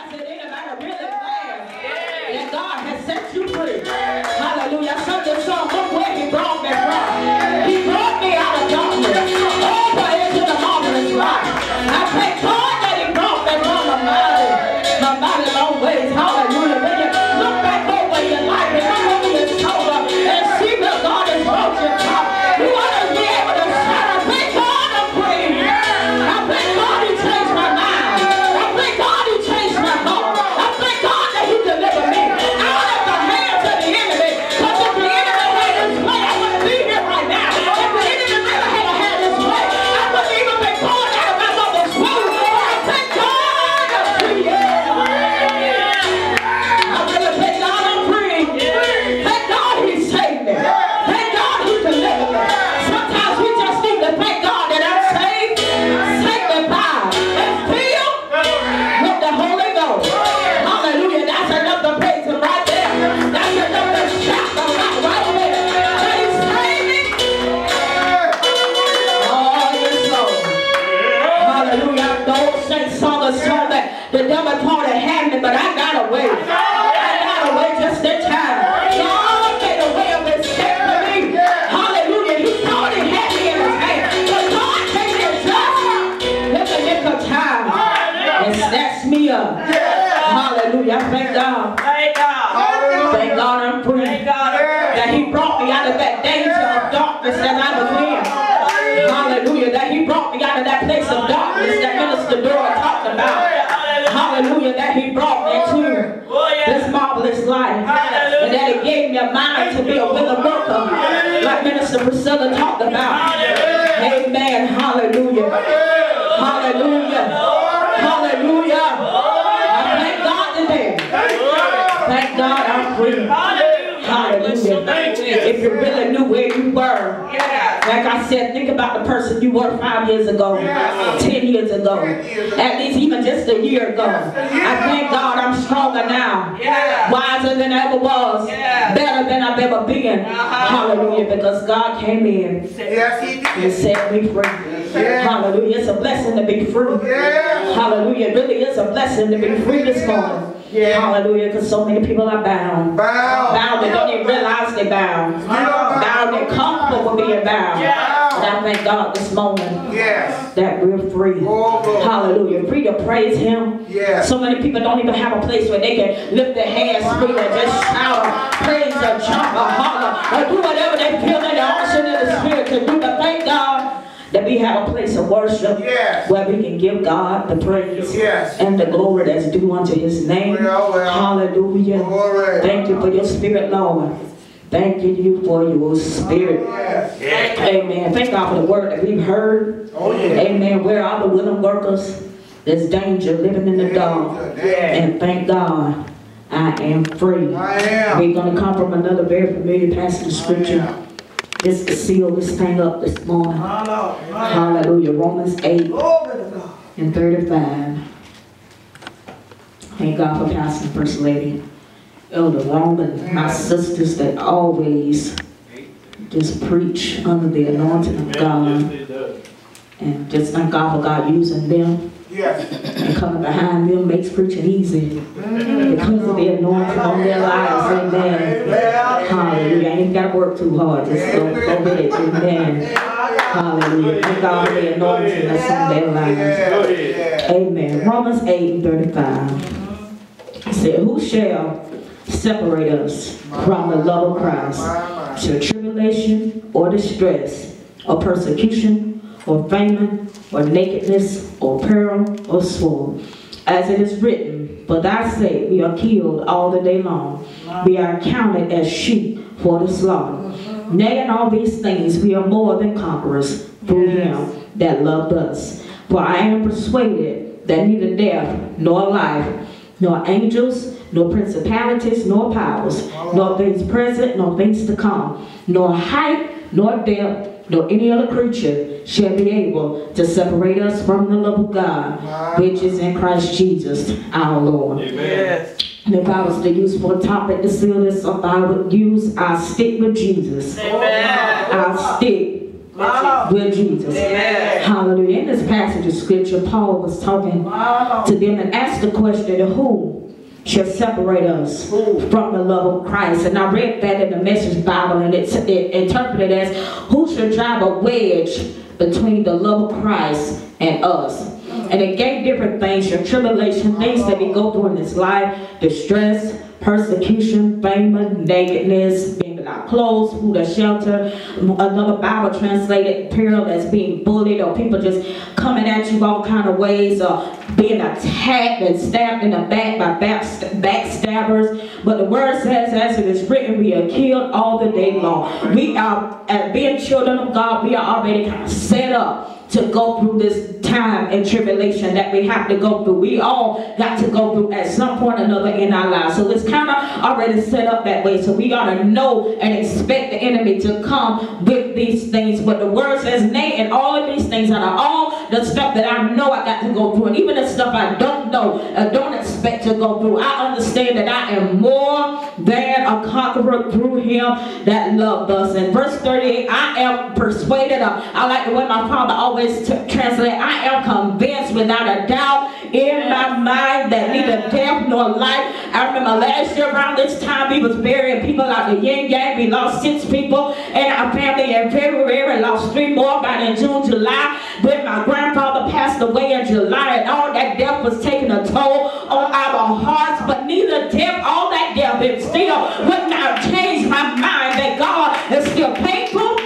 Is it anybody really glad that God has set you free? Hallelujah. I sung this song, look where he brought me from. He brought me out of darkness over into the marvelous light. I thank God that he brought me from a mighty long ways. Hallelujah. When you look back over your life and look over your shoulder and see where God has brought you from, you ought to be able to shout, I thank God I'm free. I thank God he changed my mind. I thank God he changed my heart. I thank God that he delivered me out of the hands of the enemy. Because if the enemy had his way, I wouldn't be here right now. If the enemy never had his way, I wouldn't even be born out of my mother's womb. I thank God I'm free. I really thank God I'm free. Thank God he saved me. Thank God he delivered me. Sometimes we just need to thank God that I'm saved, sanctified, and filled with the Holy Ghost. Hallelujah. That's enough to praise him right there. That's enough to shout the right there. That he saved me. Oh, yes, Lord. Hallelujah. The old saint sung a song that the devil thought it had me, but I got away. I got away just in time. God made a way of escape for me. Hallelujah. He thought he had me in his hand, but God came in just in the nick of time and snatched me up. Hallelujah. Thank God. Thank God. Thank God I'm free. Thank God. That he brought me out of that danger of darkness that I was in. Hallelujah. That he brought me out of that place of darkness that Minister Dora talked about. Hallelujah. That he brought me to this marvelous life. And that he gave me a mind to be a willing worker, like Minister Priscilla talked about. Amen. Hallelujah. Hallelujah. Hallelujah. I thank God today. Thank God I'm free. Hallelujah. If you really knew where you were, like I said, think about the person you were 5 years ago, 10 years ago, at least even just a year ago. I thank God I'm stronger now, wiser than I ever was, better than I've ever been. Hallelujah, because God came in and set me free. Hallelujah, it's a blessing to be free. Hallelujah, it really is a blessing to be free this morning. Hallelujah, because so many people are bound. Bound, they don't even realize they're bound. Bound and comfortable with being bound. But I thank God this morning that we're free. Hallelujah, free to praise him. So many people don't even have a place where they can lift their hands free and just shout or praise or jump or holler or do whatever they feel in the unction of the Spirit to do. But thank God that we have a place of worship where we can give God the praise and the glory that's due unto his name. Hallelujah. Thank you for your spirit, Lord. Thank you for your spirit. Amen. Thank God for the word that we've heard. Amen. Where are the willing workers? There's danger living in the dark. And thank God I am free. We're going to come from another very familiar passage of scripture. Just to seal this thing up this morning. Hallelujah. Romans 8 and 35. Thank God for Pastor and First Lady Elder Roman, my sisters that always just preach under the anointing of God. And just thank God for God using them. And coming behind them makes preaching easy because of the anointing on their lives. Amen. Hallelujah. I ain't got to work too hard. Just go with it. Amen. Hallelujah. Thank God for the anointing that's on their lives. Amen. Romans 8 and 35. He said, who shall separate us from the love of Christ? Shall tribulation or distress or persecution or famine, or nakedness, or peril, or sword. As it is written, for thy sake we are killed all the day long. We are counted as sheep for the slaughter. Nay, in all these things we are more than conquerors through him that loved us. For I am persuaded that neither death, nor life, nor angels, nor principalities, nor powers, nor things present, nor things to come, nor height, nor depth, nor any other creature shall be able to separate us from the love of God, which is in Christ Jesus our Lord. Amen. And if I was to use for a topic to seal this up, I would use, I stick with Jesus. Amen. I stick with Jesus. Amen. Hallelujah. In this passage of scripture, Paul was talking to them and asked the question, who shall separate us from the love of Christ? And I read that in the Message Bible, and it's interpreted as, who shall drive a wedge between the love of Christ and us? And it gave different things, your tribulation, things that we go through in this life, distress, persecution, famine, nakedness, being without clothes, food or shelter. Another Bible translated peril as being bullied, or people just coming at you all kind of ways, or being attacked and stabbed in the back by backstabbers. But the word says, as it is written, we are killed all the day long. We are, as being children of God, we are already kind of set up to go through this time and tribulation that we have to go through. We all got to go through at some point or another in our lives. So it's kind of already set up that way. So we got to know and expect the enemy to come with these things. But the word says, nay, and all of these things are all the stuff that I know I got to go through. And even the stuff I don't know, don't expect to go through. I understand that I am more than a conqueror through him that loved us. In verse 38, I am persuaded. I like the way my father always translate, I am convinced without a doubt in my mind that neither death nor life. I remember last year around this time we was burying people out the yin yang. We lost 6 people in our family in February, lost 3 more by in June, July. Then my grandfather passed away in July, and all that death was taking a toll on our hearts. But neither death, all that death, it still would not change my mind that God is still faithful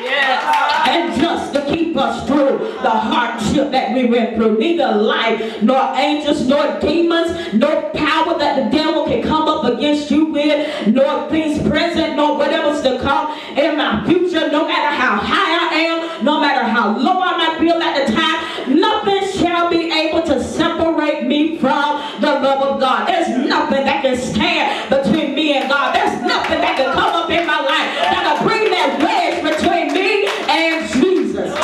and just to keep us through the hardship that we went through. Neither life, nor angels, nor demons, nor power that the devil can come up against you with, nor things present, nor whatever's to come in my future, no matter how high I am, no matter how low I might feel at the time, nothing shall be able to separate me from the love of God. There's nothing that can stand between me and God. There's nothing that can come up in my life that can bring that wedge between me and Jesus.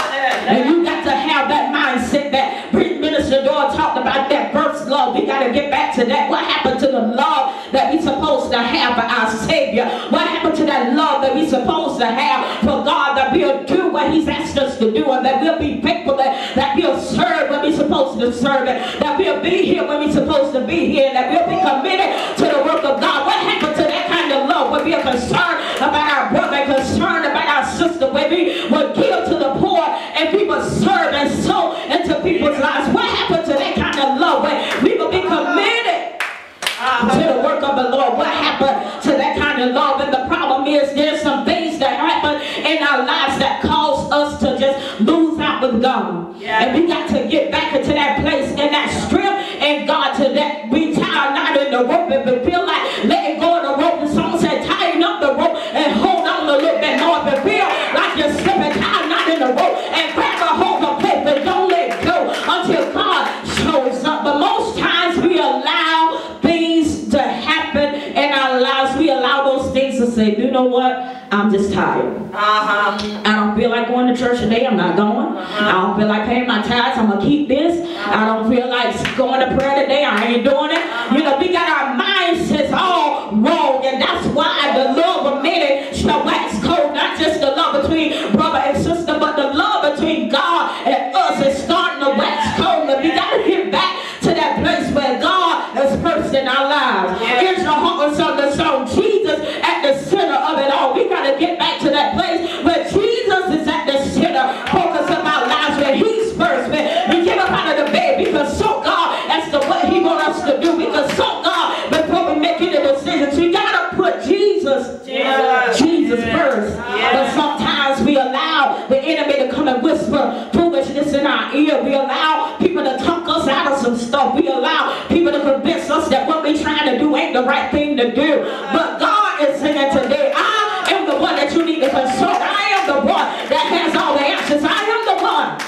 And you got to have that mindset that Minister Doyle talked about, that first love. We got to get back to that. What happened to the love that we're supposed to have for our Savior? What happened to that love that we're supposed to have for God, that we'll do what he's asked us to do, and that we'll be faithful, that we'll serve when we're supposed to serve, that we'll be here when we're supposed to be here, that we'll be committed to the work of God? What happened to that kind of love when we are concerned about our brother, concerned about our sister, when we will give to the poor and we will serve and sow into people's lives? What happened to that kind of love when we will be committed to the work of the Lord? What happened to that kind of love? And the problem is, there's some things that happen in our lives that cause us to just lose out with God. And we got to get back into that place and that strength and God, to that we tie not in the rope, and we feel like letting go of the rope. And someone said, tighten up the rope and hold on a little bit more. If you feel like you're slipping, tie not in the rope and grab a hold of faith and don't let go until God shows up. But most times we allow things to happen in our lives. We allow those things to say, you know what? I'm just tired. I don't feel like going to church today. I'm not going. I don't feel like paying my tithes. I'm going to keep this. I don't feel like going to prayer today. I ain't doing it. You know, we got our mindsets all wrong. And that's why the love of many shall wax cold. Not just the love between brother and sister, but the love between God and us is starting to wax cold. And we got to get back to that place where God is first in our lives. Here's the heart of the song, Jesus at the center of it all. We got to get back to that place where Jesus is at the center, focus of our lives, where he's first. We get up out of the bed, we consult God as to what he wants us to do. We consult God before we make any decisions. We got to put Jesus first. But sometimes we allow the enemy to come and whisper foolishness in our ear. We allow people to talk us out of some stuff. We allow people to convince us that what we're trying to do ain't the right thing to do. But God is saying today, I am the one that you need to consult. I am the one that has all the answers. I am the one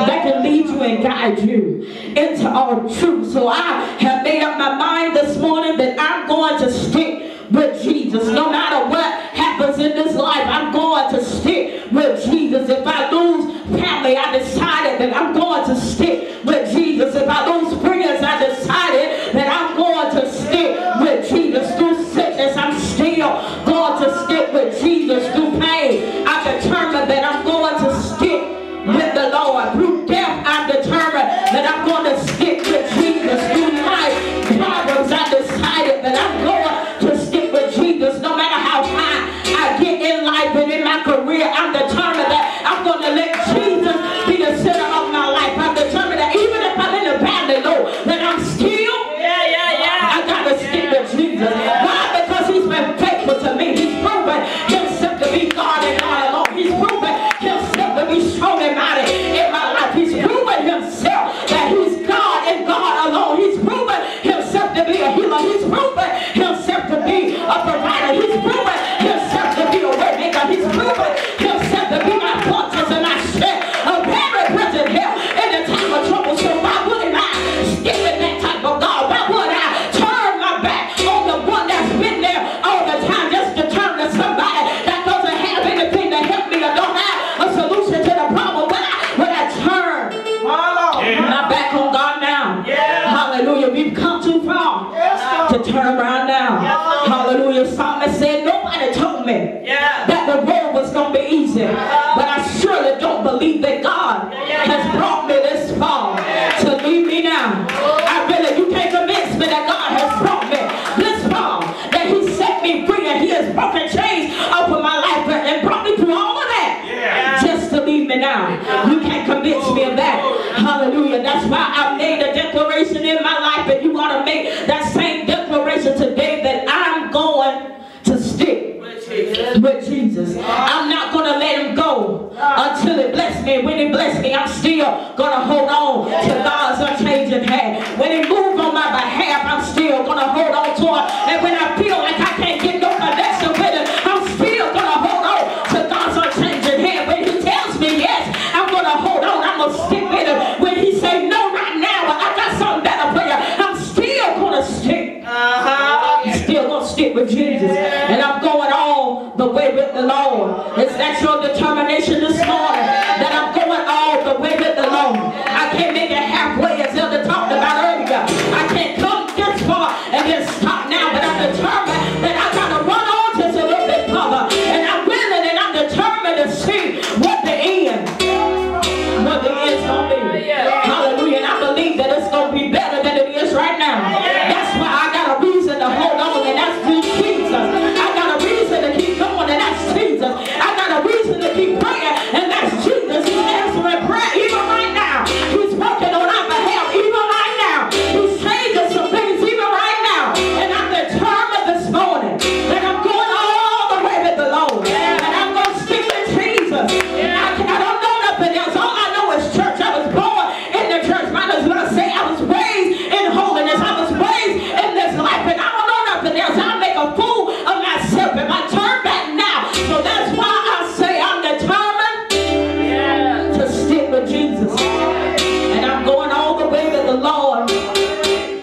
that can lead you and guide you into all truth. So I have made up my mind this morning that I'm going to stick with Jesus. No matter what happens in this life, I'm going to stick with Jesus. If I lose family, I decided that I'm going to stick with Jesus. If I lose friends, I decided that I'm going to stick with Jesus. Through sickness, I'm still going to stick with Jesus. Through pain, I determined that I'm going to to turn around now. Hallelujah. Psalmist said, nobody told me that the road was going to be easy. But I surely don't believe that God has brought me this far to leave me now. You can't convince me that God has brought me this far, that he set me free and he has broken chains off of my life and brought me through all of that just to leave me now. You can't convince me of that. Hallelujah. That's why I made a declaration in my life, and you want to make that same declaration today, that I'm going to stick with Jesus. I'm not going to let him go until he bless me. When he bless me, I'm still going to hold on to God's unchanging hand. When he moves on my behalf, I'm still going to hold on to him. And when I feel like I can't get no connection with him, I'm still going to hold on to God's unchanging hand. When he tells me yes, I'm going to hold on. I'm going to stick with him. When he say no right now, but I got something better for you, I'm still going to stick. I'm still going to stick with Jesus. And I'm going all the way with the Lord. Is that your determination this morning? That I'm going all the way with the Lord. I can't make it halfway, as Elder talked about earlier. I can't come this far and then stop now, but I'm determined that I got to run on just a little bit further. And I'm willing and I'm determined to see what the end's going to be. Hallelujah. And I believe that it's going to be better than it is right now. That's why I got a reason to hold on, and that's Jesus. I got a reason to keep going, and that's Jesus. I got a reason to keep praying, and that's Jesus. He's answering prayer even right now. He's working on our behalf even right now. He's changing some things even right now. And I'm determined this morning that I'm going all the way with the Lord. And I'm going to stick with Jesus. I don't know nothing else. All I know is church. I was born in the church. Might as well say I was raised in holiness. I was raised in this life. And I don't know nothing else. I'll make a fool of myself if I turn back now. So that's why I say I'm determined to stick with Jesus. And I'm going all the way with the Lord.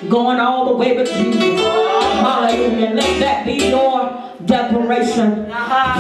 Going all the way with Jesus. Hallelujah. Let that be your declaration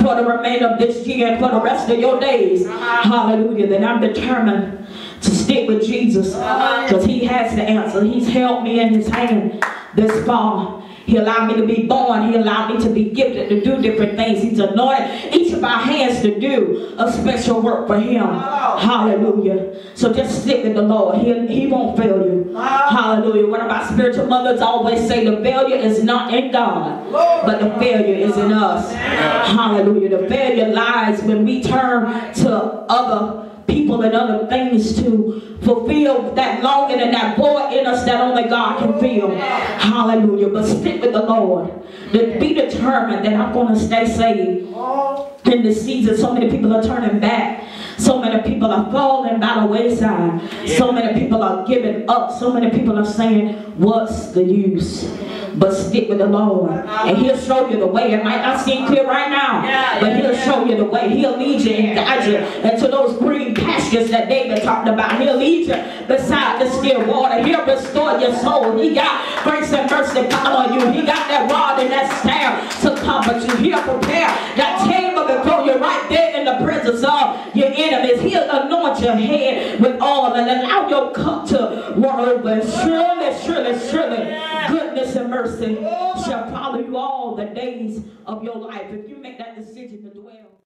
for the remainder of this year and for the rest of your days. Hallelujah. That I'm determined to stick with Jesus, because he has the answer. He's held me in his hand this far. He allowed me to be born. He allowed me to be gifted to do different things. He's anointed each of our hands to do a special work for him. Hallelujah. So just stick with the Lord. He won't fail you. Hallelujah. One of our spiritual mothers always say the failure is not in God, but the failure is in us. Hallelujah. The failure lies when we turn to other people and other things to fulfill that longing and that void in us that only God can fill. Hallelujah. But stick with the Lord. Be determined that I'm going to stay saved. In this season, so many people are turning back. So many people are falling by the wayside. So many people are giving up. So many people are saying, what's the use? But stick with the Lord, and he'll show you the way. It might not seem clear right now, but he'll show you the way. He'll lead you and guide you into those green pastures that David talked about. He'll lead you beside the still water. He'll restore your soul. He got grace and mercy upon you. He got that rod and that staff to comfort you. He'll prepare that table before you right there in the presence of your enemies. He'll anoint your head with oil and allow your cup to run over. Surely, surely, surely, goodness and mercy shall follow you all the days of your life if you make that decision to dwell.